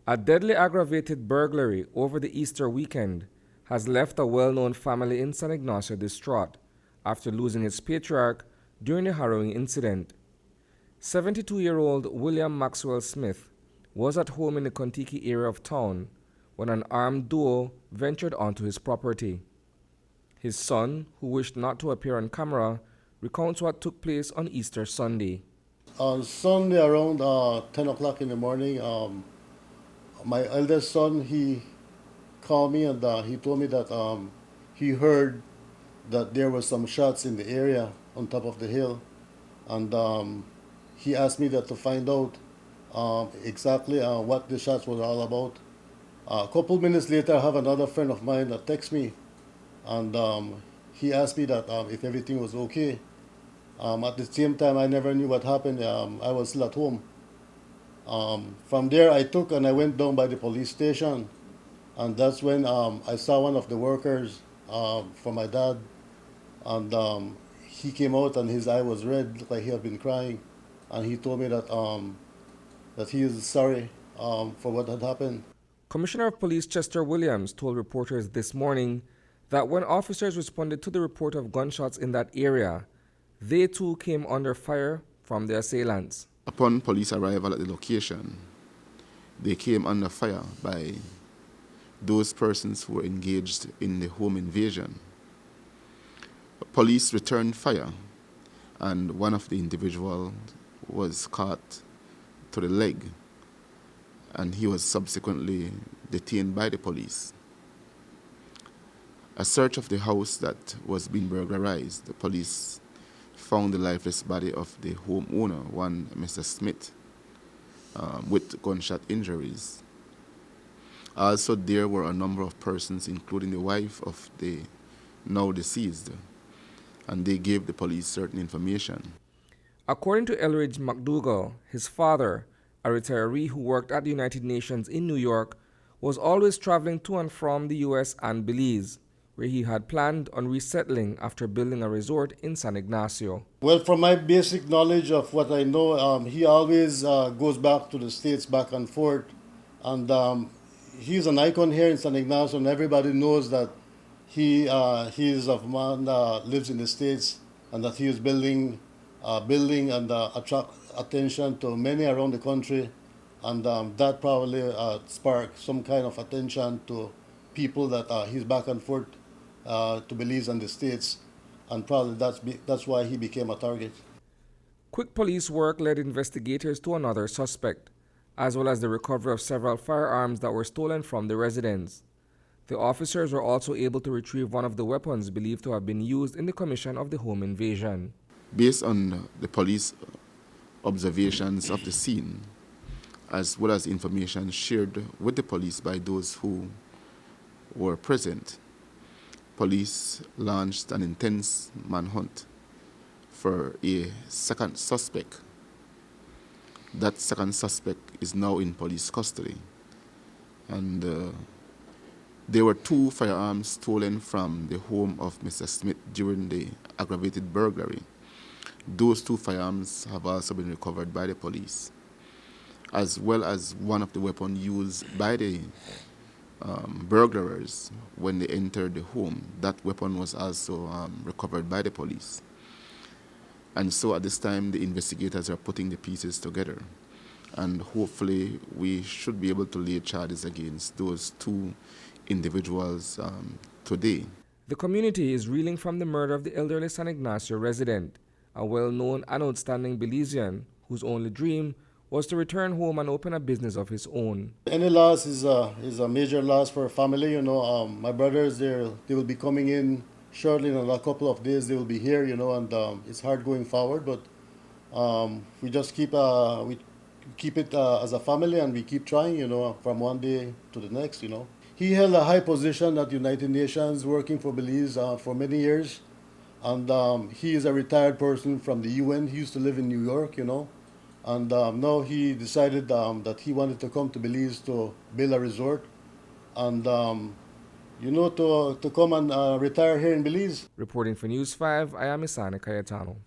A deadly aggravated burglary over the Easter weekend has left a well-known family in San Ignacio distraught after losing its patriarch during the harrowing incident. 72-year-old William Maxwell Smith was at home in the Kontiki area of town when an armed duo ventured onto his property. His son, who wished not to appear on camera, recounts what took place on Easter Sunday. On Sunday around 10 o'clock in the morning, my eldest son, he called me and he told me that he heard that there were some shots in the area on top of the hill. And he asked me that to find out exactly what the shots was all about. A couple minutes later, I have another friend of mine that texts me, and he asked me that if everything was okay. At the same time, I never knew what happened. I was still at home. From there, I took and I went down by the police station, and that's when I saw one of the workers for my dad, and he came out and his eye was red, looked like he had been crying, and he told me that he is sorry for what had happened. Commissioner of Police Chester Williams told reporters this morning that when officers responded to the report of gunshots in that area, they too came under fire from the assailants. Upon police arrival at the location, they came under fire by those persons who were engaged in the home invasion. Police returned fire, and one of the individuals was caught to the leg, and he was subsequently detained by the police. A search of the house that was being burglarized, the police found the lifeless body of the homeowner, one Mr. Smith, with gunshot injuries. Also, there were a number of persons, including the wife of the now deceased, and they gave the police certain information. According to Elridge McDougall, his father, a retiree who worked at the United Nations in New York, was always traveling to and from the U.S. and Belize, where he had planned on resettling after building a resort in San Ignacio. Well, from my basic knowledge of what I know, he always goes back to the States, back and forth. And he's an icon here in San Ignacio, and everybody knows that he is a man that lives in the States, and that he is building and attract attention to many around the country. And that probably sparked some kind of attention to people that he's back and forth to Belize and the States, and probably that's why he became a target. Quick police work led investigators to another suspect, as well as the recovery of several firearms that were stolen from the residence. The officers were also able to retrieve one of the weapons believed to have been used in the commission of the home invasion. Based on the police observations of the scene, as well as information shared with the police by those who were present, police launched an intense manhunt for a second suspect. That second suspect is now in police custody. And there were 2 firearms stolen from the home of Mr. Smith during the aggravated burglary. Those 2 firearms have also been recovered by the police, as well as one of the weapons used by the burglars when they entered the home. That weapon was also recovered by the police. And so at this time, the investigators are putting the pieces together. And hopefully, we should be able to lay charges against those 2 individuals today. The community is reeling from the murder of the elderly San Ignacio resident, a well-known and outstanding Belizean whose only dream was to return home and open a business of his own. Any loss is a major loss for a family. My brothers, they will be coming in shortly. In a couple of days, they will be here. And it's hard going forward. But we just keep it as a family, and we keep trying. From one day to the next. He held a high position at the United Nations, working for Belize for many years, and he is a retired person from the UN. He used to live in New York. And now he decided that he wanted to come to Belize to build a resort and, to come and retire here in Belize. Reporting for News 5, I am Isani Cayetano.